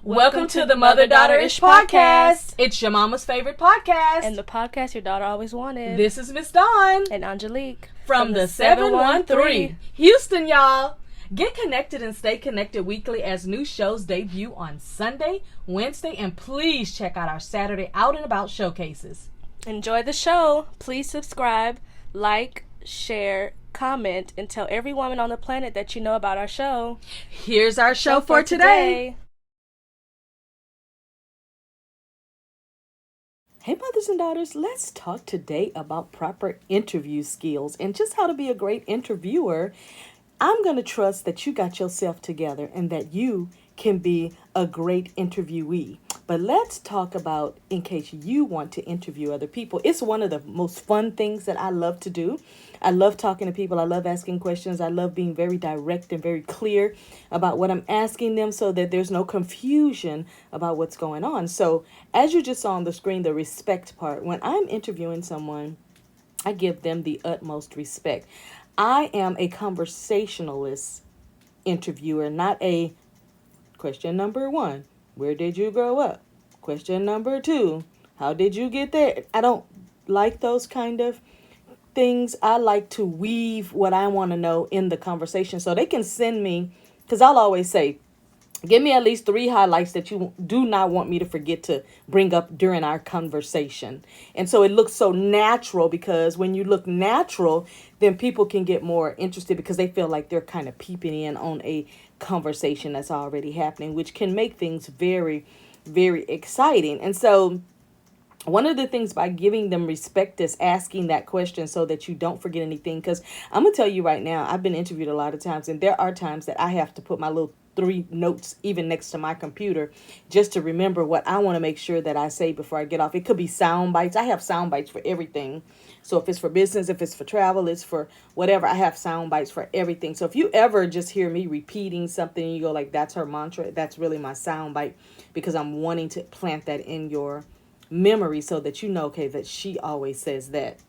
Welcome to the Mother-Daughter-ish podcast. It's your mama's favorite podcast. And the podcast your daughter always wanted. This is Miss Dawn. And Angelique. From the 713. Houston, y'all. Get connected and stay connected weekly as new shows debut on Sunday, Wednesday, and please check out our Saturday Out and About showcases. Enjoy the show. Please subscribe, like, share, comment, and tell every woman on the planet that you know about our show. Here's our show for today. Hey mothers and daughters, let's talk today about proper interview skills and just how to be a great interviewer. I'm going to trust that you got yourself together and that you can be a great interviewee. But let's talk about in case you want to interview other people. It's one of the most fun things that I love to do. I love talking to people. I love asking questions. I love being very direct and very clear about what I'm asking them so that there's no confusion about what's going on. So as you just saw on the screen, the respect part, when I'm interviewing someone, I give them the utmost respect. I am a conversationalist interviewer, not a question number 1. Where did you grow up? Question number 2. How did you get there? I don't like those kind of things. I like to weave what I want to know in the conversation so they can send me, because I'll always say, give me at least 3 highlights that you do not want me to forget to bring up during our conversation. And so it looks so natural, because when you look natural, then people can get more interested because they feel like they're kind of peeping in on a conversation that's already happening, which can make things very, very exciting. And so one of the things by giving them respect is asking that question so that you don't forget anything. Because I'm going to tell you right now, I've been interviewed a lot of times, and there are times that I have to put my little 3 notes even next to my computer just to remember what I want to make sure that I say before I get off. It could be sound bites. I have sound bites for everything. So if it's for business, if it's for travel, it's for whatever, I have sound bites for everything. So if you ever just hear me repeating something and you go like, that's her mantra, that's really my sound bite, because I'm wanting to plant that in your memory so that you know, okay, that she always says that.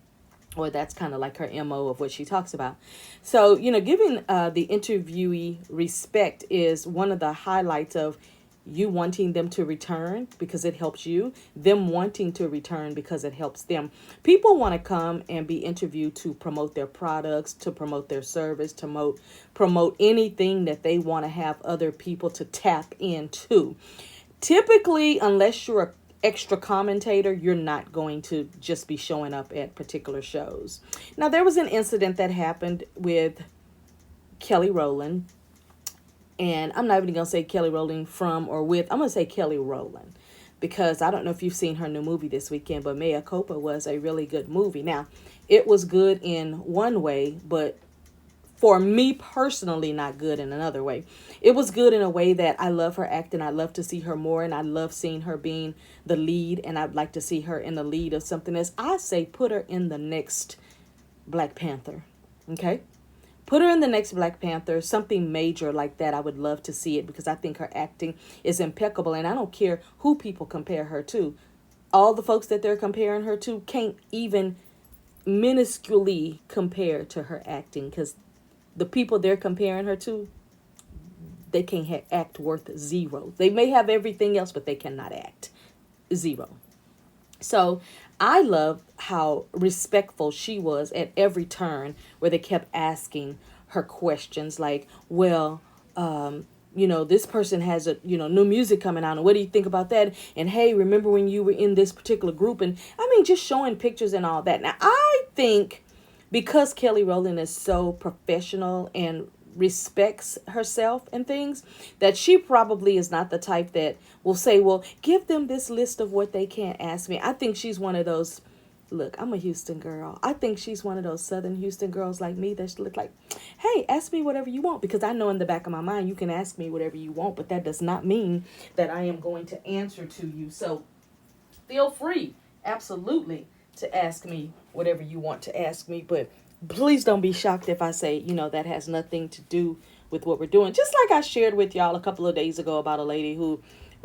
Or that's kind of like her MO of what she talks about. So, giving the interviewee respect is one of the highlights of you wanting them to return because it helps you, them wanting to return because it helps them. People want to come and be interviewed to promote their products, to promote their service, to promote anything that they want to have other people to tap into. Typically, unless you're a extra commentator, you're not going to just be showing up at particular shows. Now, there was an incident that happened with Kelly Rowland, and I'm not even going to say Kelly Rowland from or with, I'm going to say Kelly Rowland, because I don't know if you've seen her new movie this weekend, but Mea Culpa was a really good movie. Now, it was good in one way, but for me personally, not good in another way. It was good in a way that I love her acting. I love to see her more, and I love seeing her being the lead, and I'd like to see her in the lead of something else. I say put her in the next Black Panther, okay? Put her in the next Black Panther, something major like that. I would love to see it because I think her acting is impeccable, and I don't care who people compare her to. All the folks that they're comparing her to can't even minusculely compare to her acting, because the people they're comparing her to, they can't act worth 0. They may have everything else, but they cannot act 0. So I love how respectful she was at every turn, where they kept asking her questions like, well, this person has new music coming out, and what do you think about that? And hey, remember when you were in this particular group? And I mean, just showing pictures and all that. Now, I think because Kelly Rowland is so professional and respects herself and things, that she probably is not the type that will say, well, give them this list of what they can't ask me. I think she's one of those, look, I'm a Houston girl. I think she's one of those Southern Houston girls like me that look like, hey, ask me whatever you want, because I know in the back of my mind you can ask me whatever you want, but that does not mean that I am going to answer to you. So feel free, absolutely, to ask me whatever you want to ask me, but please don't be shocked if I say, that has nothing to do with what we're doing. Just like I shared with y'all a couple of days ago about a lady who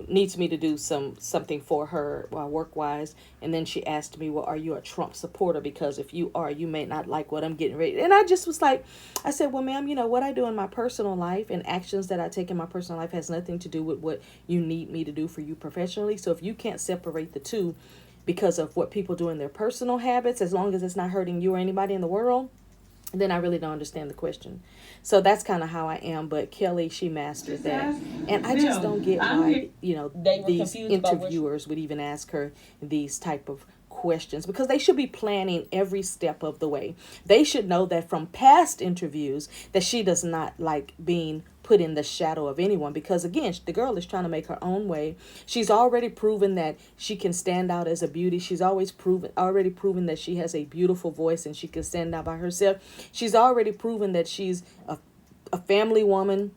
needs me to do something for her work wise, and then she asked me, well, are you a Trump supporter? Because if you are, you may not like what I'm getting ready. And I just was like, I said, well, ma'am, what I do in my personal life and actions that I take in my personal life has nothing to do with what you need me to do for you professionally. So if you can't separate the two because of what people do in their personal habits, as long as it's not hurting you or anybody in the world, then I really don't understand the question. So that's kind of how I am. But Kelly, she mastered that. And I just don't get why, these interviewers would even ask her these type of questions, because they should be planning every step of the way. They should know that from past interviews that she does not like being put in the shadow of anyone, because again, the girl is trying to make her own way. She's already proven that she can stand out as a beauty. She's already proven that she has a beautiful voice and she can stand out by herself. She's already proven that she's a family woman.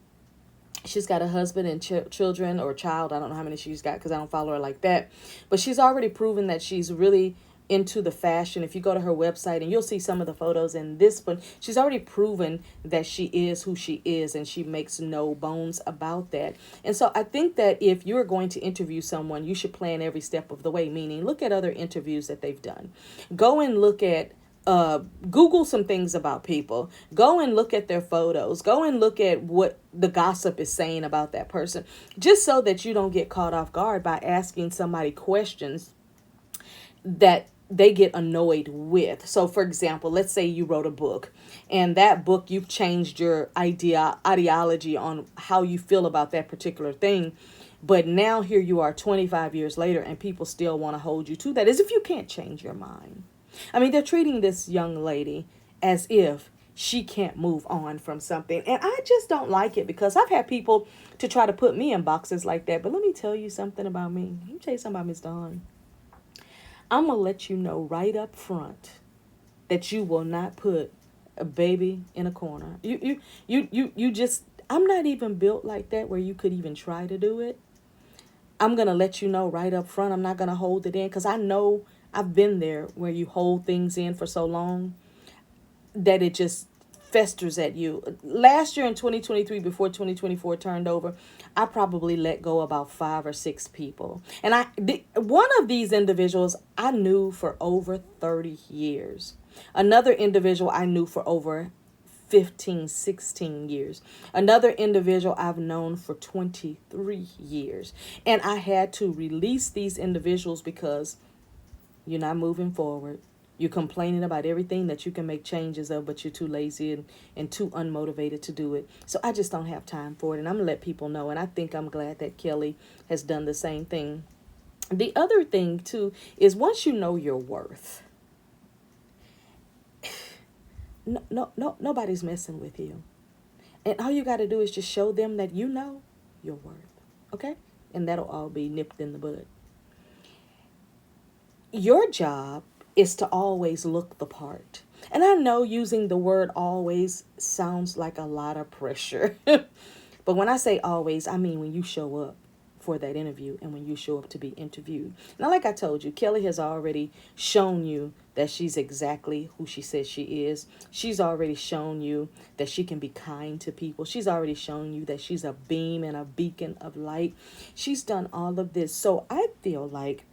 She's got a husband and children, or child. I don't know how many she's got because I don't follow her like that. But she's already proven that she's really into the fashion. If you go to her website, and you'll see some of the photos in this, but she's already proven that she is who she is, and she makes no bones about that. And so I think that if you're going to interview someone, you should plan every step of the way, meaning look at other interviews that they've done. Go and look at Google some things about people. Go and look at their photos. Go and look at what the gossip is saying about that person, just so that you don't get caught off guard by asking somebody questions that they get annoyed with. So for example, let's say you wrote a book, and that book, you've changed your ideology on how you feel about that particular thing. But now here you are 25 years later, and people still want to hold you to that, as if you can't change your mind. I mean, they're treating this young lady as if she can't move on from something. And I just don't like it, because I've had people to try to put me in boxes like that. But let me tell you something about me. Let me tell you something about Miss Dawn. I'm going to let you know right up front that you will not put a baby in a corner. You just, I'm not even built like that where you could even try to do it. I'm going to let you know right up front. I'm not going to hold it in, because I know I've been there where you hold things in for so long that it just festers at you. Last year in 2023, before 2024 turned over, I probably let go about 5 or 6 people. And one of these individuals I knew for over 30 years. Another individual I knew for over 15, 16 years. Another individual I've known for 23 years. And I had to release these individuals because you're not moving forward. You're complaining about everything that you can make changes of, but you're too lazy and too unmotivated to do it. So I just don't have time for it. And I'm going to let people know. And I think I'm glad that Kelly has done the same thing. The other thing, too, is once you know your worth, nobody's messing with you. And all you got to do is just show them that you know your worth. Okay? And that'll all be nipped in the bud. Your job is to always look the part. And I know using the word always sounds like a lot of pressure. But when I say always, I mean when you show up for that interview and when you show up to be interviewed. Now, like I told you, Kelly has already shown you that she's exactly who she says she is. She's already shown you that she can be kind to people. She's already shown you that she's a beam and a beacon of light. She's done all of this. So I feel like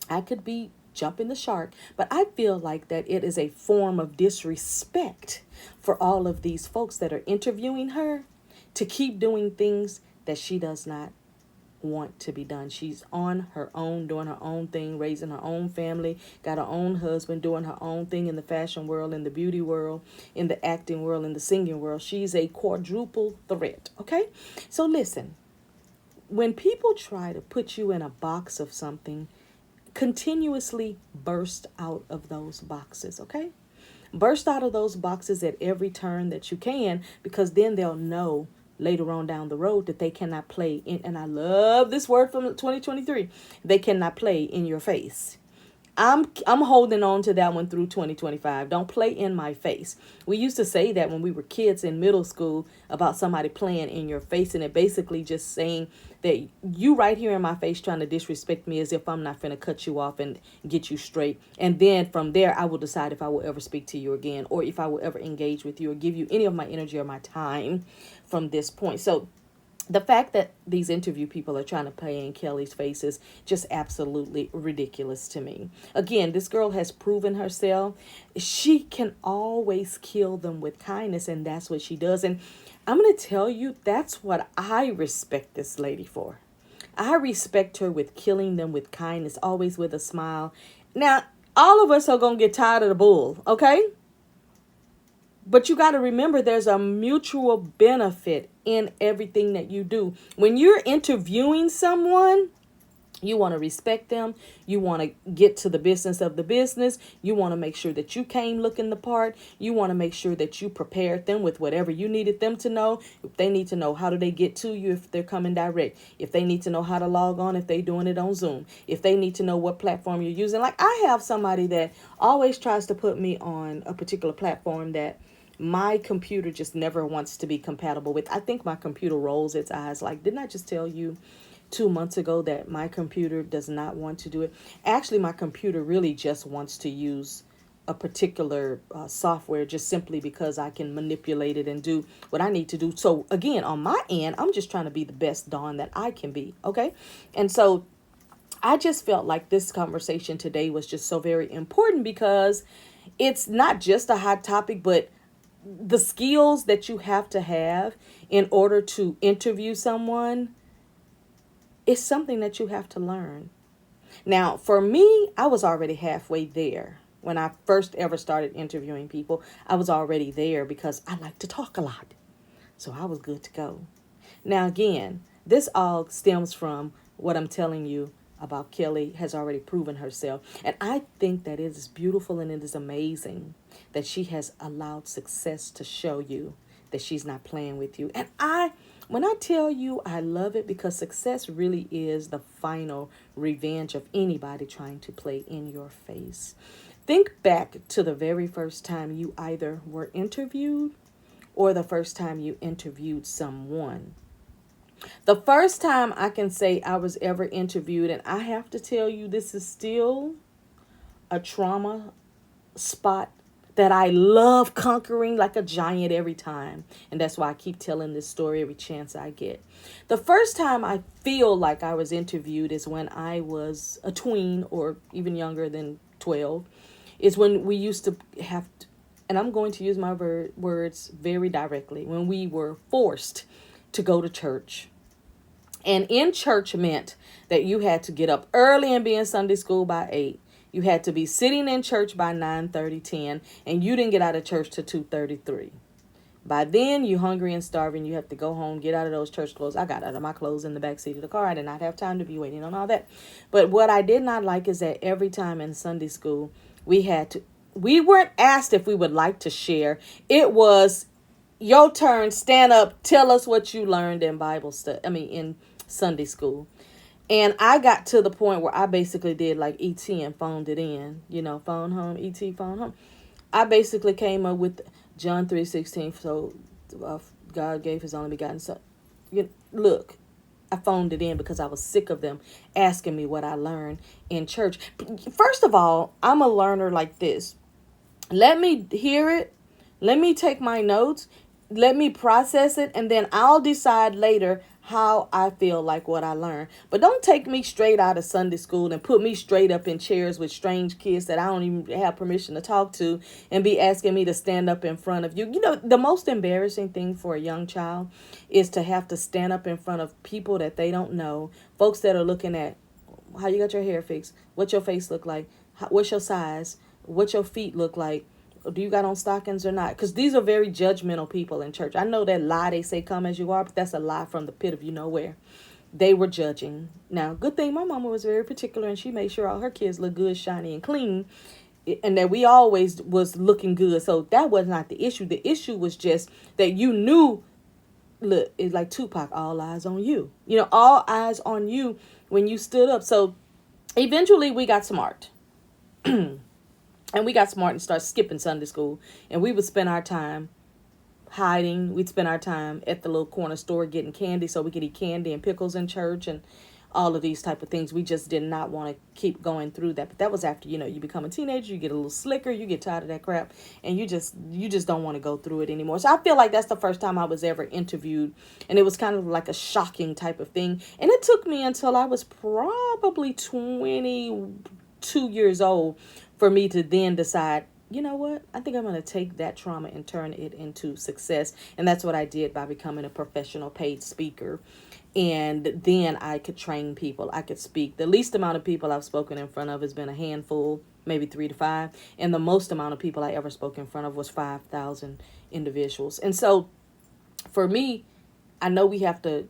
I could be jumping the shark, but I feel like that it is a form of disrespect for all of these folks that are interviewing her to keep doing things that she does not want to be done. She's on her own, doing her own thing, raising her own family, got her own husband, doing her own thing in the fashion world, in the beauty world, in the acting world, in the singing world. She's a quadruple threat, okay? So listen, when people try to put you in a box of something, continuously burst out of those boxes, okay? Burst out of those boxes at every turn that you can, because then they'll know later on down the road that they cannot play in, and I love this word from 2023, they cannot play in your face. I'm holding on to that one through 2025. Don't play in my face. We used to say that when we were kids in middle school about somebody playing in your face, and it basically just saying that you right here in my face trying to disrespect me as if I'm not finna cut you off and get you straight. And then from there, I will decide if I will ever speak to you again, or if I will ever engage with you or give you any of my energy or my time from this point. So The fact that these interview people are trying to play in Kelly's face is just absolutely ridiculous to me. Again, this girl has proven herself. She can always kill them with kindness, and that's what she does. And I'm going to tell you, that's what I respect this lady for. I respect her with killing them with kindness, always with a smile. Now, all of us are going to get tired of the bull, okay? But you got to remember there's a mutual benefit in everything that you do. When you're interviewing someone, you want to respect them. You want to get to the business of the business. You want to make sure that you came looking the part. You want to make sure that you prepared them with whatever you needed them to know. If they need to know how do they get to you if they're coming direct. If they need to know how to log on if they're doing it on Zoom. If they need to know what platform you're using. Like I have somebody that always tries to put me on a particular platform that my computer just never wants to be compatible with. I think my computer rolls its eyes like, didn't I just tell you 2 months ago that my computer does not want to do it? Actually, my computer really just wants to use a particular software just simply because I can manipulate it and do what I need to do. So again, on my end, I'm just trying to be the best Dawn that I can be. Okay. And so I just felt like this conversation today was just so very important because it's not just a hot topic, but the skills that you have to have in order to interview someone is something that you have to learn. Now, for me, I was already halfway there. When I first ever started interviewing people, I was already there because I like to talk a lot. So I was good to go. Now, again, this all stems from what I'm telling you about Kelly has already proven herself. And I think that it is beautiful and it is amazing that she has allowed success to show you that she's not playing with you. And when I tell you I love it because success really is the final revenge of anybody trying to play in your face. Think back to the very first time you either were interviewed or the first time you interviewed someone. The first time I can say I was ever interviewed, and I have to tell you, this is still a trauma spot that I love conquering like a giant every time. And that's why I keep telling this story every chance I get. The first time I feel like I was interviewed is when I was a tween or even younger than 12. Is when we used to have, and I'm going to use my words very directly, when we were forced to go to church. And in church meant that you had to get up early and be in Sunday school by 8. You had to be sitting in church by 9:30, 10, and you didn't get out of church till 2:33. By then, you're hungry and starving. You have to go home, get out of those church clothes. I got out of my clothes in the back seat of the car. I did not have time to be waiting on all that. But what I did not like is that every time in Sunday school, we weren't asked if we would like to share. It was your turn, stand up, tell us what you learned in in Sunday school. And I got to the point where I basically did like E.T. and phoned it in. Phone home, E.T., phone home. I basically came up with John 3:16. So God gave his only begotten son. Look, I phoned it in because I was sick of them asking me what I learned in church. First of all, I'm a learner like this. Let me hear it. Let me take my notes. Let me process it. And then I'll decide later how I feel like what I learned. But don't take me straight out of Sunday school and put me straight up in chairs with strange kids that I don't even have permission to talk to and be asking me to stand up in front of you. The most embarrassing thing for a young child is to have to stand up in front of people that they don't know, folks that are looking at how you got your hair fixed, what your face look like, what's your size, what your feet look like. Do you got on stockings or not? Because these are very judgmental people in church. I know that lie they say come as you are, but that's a lie from the pit of you know where. They were judging. Now, good thing my mama was very particular and she made sure all her kids look good, shiny, and clean. And that we always was looking good. So that was not the issue. The issue was just that you knew, look, it's like Tupac, all eyes on you. All eyes on you when you stood up. So eventually we got smart. And we got smart and started skipping Sunday school. And we would spend our time hiding. We'd spend our time at the little corner store getting candy so we could eat candy and pickles in church. And all of these type of things. We just did not want to keep going through that. But that was after, you become a teenager, you get a little slicker, you get tired of that crap, and you just don't want to go through it anymore. So I feel like that's the first time I was ever interviewed, and it was kind of like a shocking type of thing. And it took me until I was probably 22 years old for me to then decide, you know what? I think I'm going to take that trauma and turn it into success. And that's what I did by becoming a professional paid speaker. And then I could train people. I could speak. The least amount of people I've spoken in front of has been a handful, maybe 3 to 5. And the most amount of people I ever spoke in front of was 5,000 individuals. And so for me, I know we have to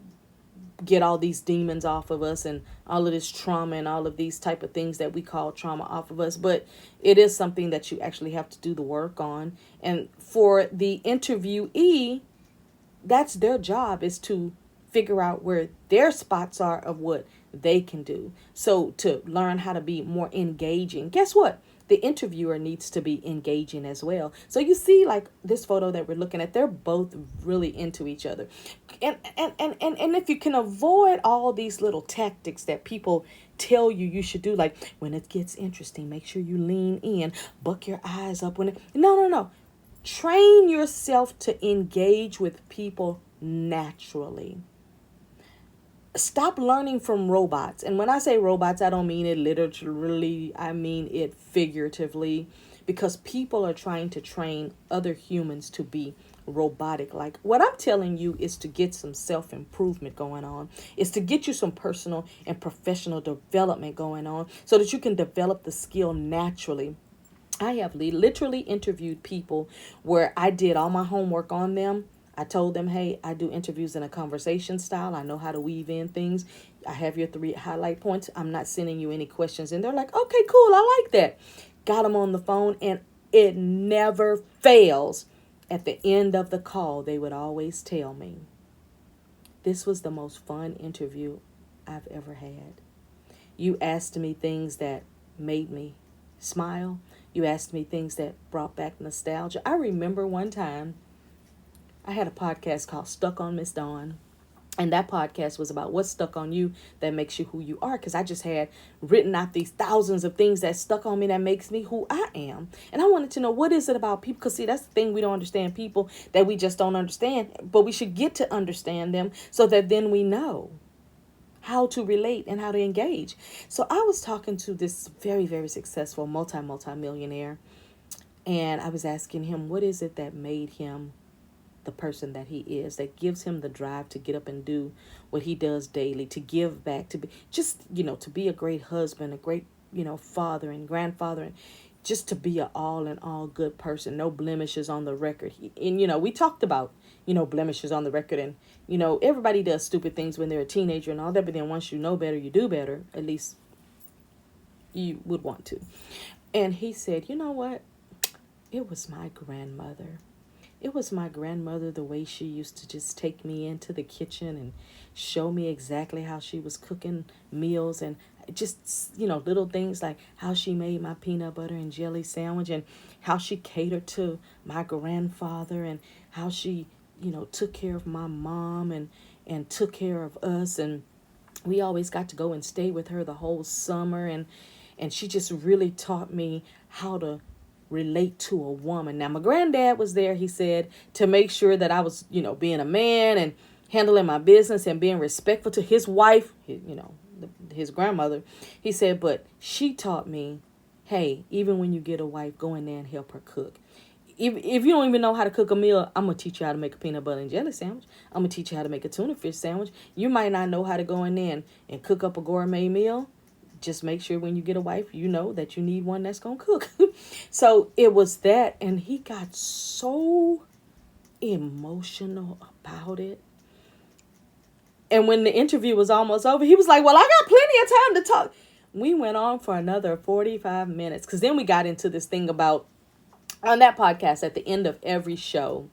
get all these demons off of us and all of this trauma and all of these type of things that we call trauma off of us, but it is something that you actually have to do the work on. And for the interviewee, that's their job, is to figure out where their spots are of what they can do. So to learn how to be more engaging, guess what? The interviewer needs to be engaging as well. So you see, like this photo that we're looking at, they're both really into each other. And if you can avoid all these little tactics that people tell you should do, like when it gets interesting, make sure you lean in, buck your eyes up no. Train yourself to engage with people naturally. Stop learning from robots. And when I say robots, I don't mean it literally, I mean it figuratively, because people are trying to train other humans to be robotic. Like, what I'm telling you is to get some self-improvement going on, is to get you some personal and professional development going on so that you can develop the skill naturally. I have literally interviewed people where I did all my homework on them. I told them, hey, I do interviews in a conversation style. I know how to weave in things. I have your 3 highlight points. I'm not sending you any questions. And they're like, okay, cool. I like that. Got them on the phone, and it never fails. At the end of the call, they would always tell me, this was the most fun interview I've ever had. You asked me things that made me smile. You asked me things that brought back nostalgia. I remember one time I had a podcast called Stuck on Miss Dawn. And that podcast was about what's stuck on you that makes you who you are. Because I just had written out these thousands of things that stuck on me that makes me who I am. And I wanted to know, what is it about people? Because see, that's the thing, we don't understand people that we just don't understand. But we should get to understand them so that then we know how to relate and how to engage. So I was talking to this very, very successful multi-millionaire. And I was asking him, what is it that made him the person that he is, that gives him the drive to get up and do what he does daily, to give back, to be just, to be a great husband, a great, father and grandfather, and just to be an all in all good person, no blemishes on the record. And we talked about, blemishes on the record, and, everybody does stupid things when they're a teenager and all that, but then once you know better, you do better, at least you would want to. And he said, you know what? It was my grandmother. It was my grandmother, the way she used to just take me into the kitchen and show me exactly how she was cooking meals, and just, little things like how she made my peanut butter and jelly sandwich, and how she catered to my grandfather, and how she, took care of my mom and took care of us. And we always got to go and stay with her the whole summer. And she just really taught me how to relate to a woman. Now, my granddad was there, he said, to make sure that I was, being a man and handling my business and being respectful to his wife, his grandmother. He said, but she taught me, hey, even when you get a wife, go in there and help her cook. If you don't even know how to cook a meal, I'm going to teach you how to make a peanut butter and jelly sandwich. I'm going to teach you how to make a tuna fish sandwich. You might not know how to go in there and cook up a gourmet meal. Just make sure when you get a wife, you know that you need one that's going to cook. So it was that. And he got so emotional about it. And when the interview was almost over, he was like, well, I got plenty of time to talk. We went on for another 45 minutes. Because then we got into this thing about, on that podcast, at the end of every show,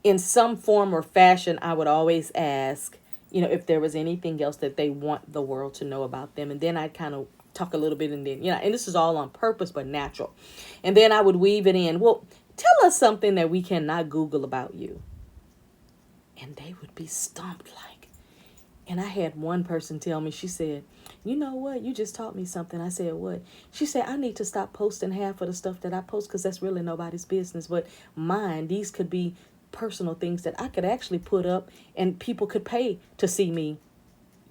in some form or fashion, I would always ask, if there was anything else that they want the world to know about them. And then I'd kind of talk a little bit, and then, and this is all on purpose, but natural. And then I would weave it in. Well, tell us something that we cannot Google about you. And they would be stumped like, And I had one person tell me, she said, you know what? You just taught me something. I said, what? She said, I need to stop posting half of the stuff that I post because that's really nobody's business. But mine, these could be personal things that I could actually put up and people could pay to see me.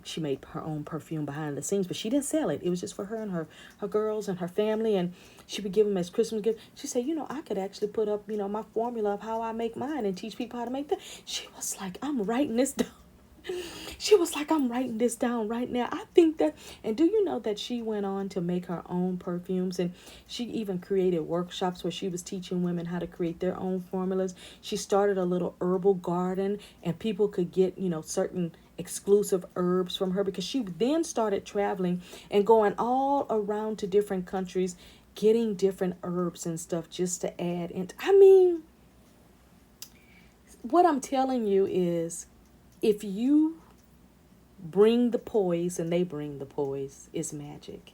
She made her own perfume behind the scenes, but she didn't sell it. It was just for her and her girls and her family, and she would give them as Christmas gift. She said, I could actually put up, my formula of how I make mine and teach people how to make that. She was like, I'm writing this down. She was like, I'm writing this down right now. I think that, and do you know that she went on to make her own perfumes, and she even created workshops where she was teaching women how to create their own formulas. She started a little herbal garden, and people could get, certain exclusive herbs from her, because she then started traveling and going all around to different countries, getting different herbs and stuff just to add in. I mean, what I'm telling you is, if you bring the poise and they bring the poise, it's magic.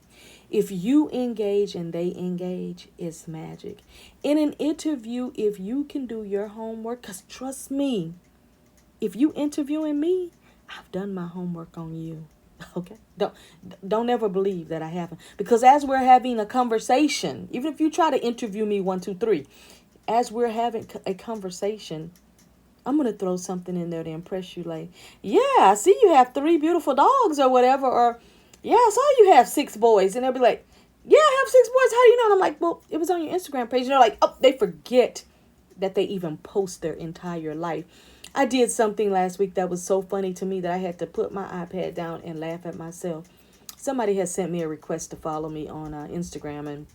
If you engage and they engage, it's magic. In an interview, if you can do your homework, because trust me, if you interviewing me, I've done my homework on you. Okay? Don't ever believe that I haven't. Because as we're having a conversation, even if you try to interview me 1, 2, 3, as we're having a conversation, I'm going to throw something in there to impress you. Like, yeah, I see you have 3 beautiful dogs or whatever. Or, yeah, I saw you have 6 boys. And they'll be like, yeah, I have 6 boys. How do you know? And I'm like, well, it was on your Instagram page. And they're like, oh, they forget that they even post their entire life. I did something last week that was so funny to me that I had to put my iPad down and laugh at myself. Somebody has sent me a request to follow me on Instagram. And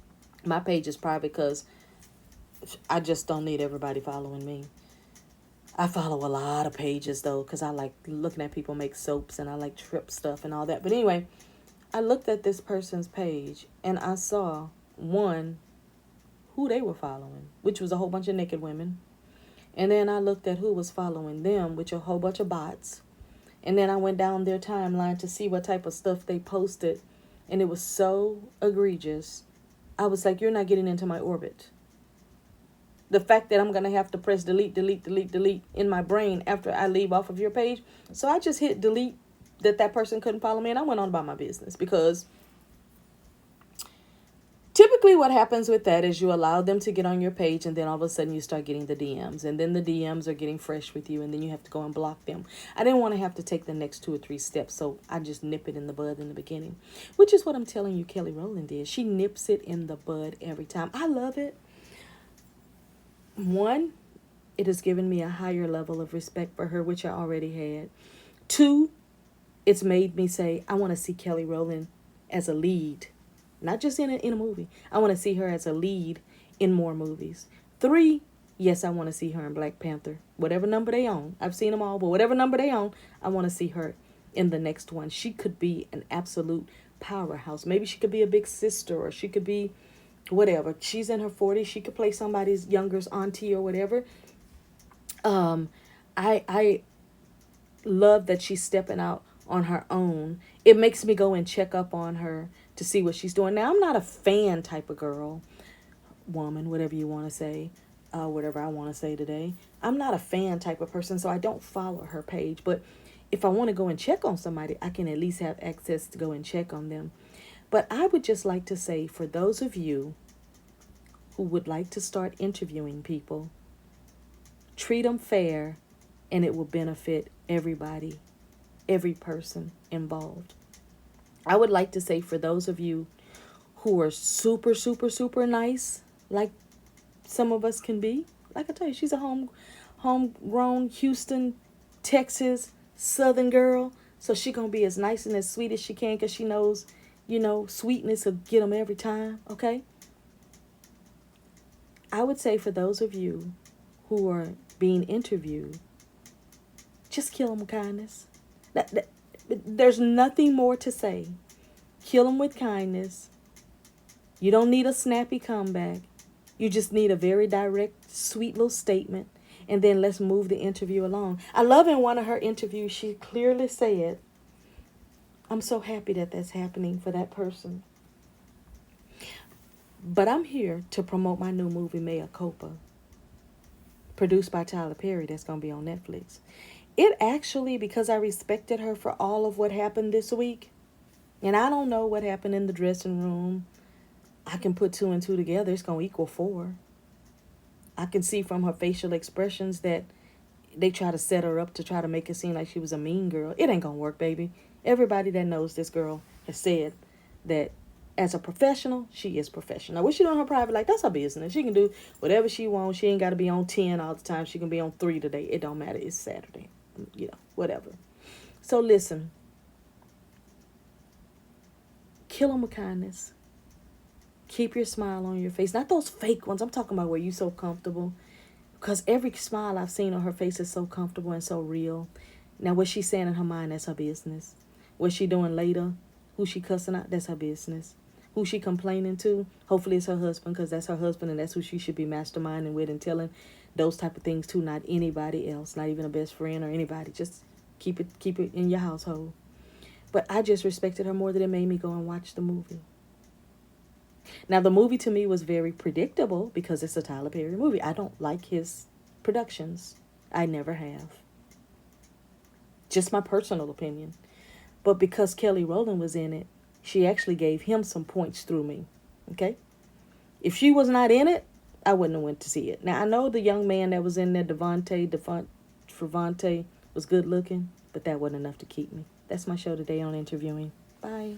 my page is private because I just don't need everybody following me. I follow a lot of pages, though, because I like looking at people make soaps and I like trip stuff and all that. But anyway, I looked at this person's page and I saw, one, who they were following, which was a whole bunch of naked women. And then I looked at who was following them, which a whole bunch of bots. And then I went down their timeline to see what type of stuff they posted. And it was so egregious. I was like, you're not getting into my orbit. The fact that I'm going to have to press delete in my brain after I leave off of your page. So I just hit delete that person couldn't follow me, and I went on about my business, because typically what happens with that is you allow them to get on your page, and then all of a sudden you start getting the DMs, and then the DMs are getting fresh with you, and then you have to go and block them. I didn't want to have to take the next 2 or 3 steps, so I just nip it in the bud in the beginning, which is what I'm telling you Kelly Rowland did. She nips it in the bud every time. I love it. One, it has given me a higher level of respect for her, which I already had. 2, it's made me say, I want to see Kelly Rowland as a lead, not just in a movie. I want to see her as a lead in more movies. 3, yes, I want to see her in Black Panther, whatever number they own. I've seen them all, but whatever number they own, I want to see her in the next one. She could be an absolute powerhouse. Maybe she could be a big sister, or she could be whatever. She's in her 40s. She could play somebody's younger's auntie or whatever. I love that she's stepping out on her own. It makes me go and check up on her to see what she's doing. Now, I'm not a fan type of girl, woman, whatever you want to say, whatever I want to say today. I'm not a fan type of person, so I don't follow her page. But if I want to go and check on somebody, I can at least have access to go and check on them. But I would just like to say, for those of you who would like to start interviewing people, treat them fair, and it will benefit everybody, every person involved. I would like to say, for those of you who are super, super, super nice, like some of us can be, like I tell you, she's a homegrown Houston, Texas, Southern girl. So she going to be as nice and as sweet as she can, because she knows, sweetness will get them every time, okay? I would say, for those of you who are being interviewed, just kill them with kindness. There's nothing more to say. Kill them with kindness. You don't need a snappy comeback. You just need a very direct, sweet little statement. And then let's move the interview along. I love in one of her interviews, she clearly said, I'm so happy that that's happening for that person. But I'm here to promote my new movie, Mea Culpa, produced by Tyler Perry, that's going to be on Netflix. it actually, because I respected her for all of what happened this week, and I don't know what happened in the dressing room, I can put two and two together. It's going to equal four. I can see from her facial expressions that they try to set her up to try to make it seem like she was a mean girl. It ain't going to work, baby. Everybody that knows this girl has said that as a professional, she is professional. Now, what she doing in her private life, that's her business. She can do whatever she wants. She ain't got to be on 10 all the time. She can be on 3 today. It don't matter. It's Saturday. Whatever. So listen. Kill them with kindness. Keep your smile on your face. Not those fake ones. I'm talking about where you so comfortable. Because every smile I've seen on her face is so comfortable and so real. Now, what she's saying in her mind, that's her business. What she doing later, who she cussing out, that's her business. Who she complaining to, hopefully it's her husband, because that's her husband and that's who she should be masterminding with and telling those type of things to, not anybody else, not even a best friend or anybody. Just keep it in your household. But I just respected her more than it made me go and watch the movie. Now, the movie to me was very predictable because it's a Tyler Perry movie. I don't like his productions. I never have. Just my personal opinion. But because Kelly Rowland was in it, she actually gave him some points through me. Okay? If she was not in it, I wouldn't have went to see it. Now, I know the young man that was in there, Devontae, was good looking, but that wasn't enough to keep me. That's my show today on interviewing. Bye.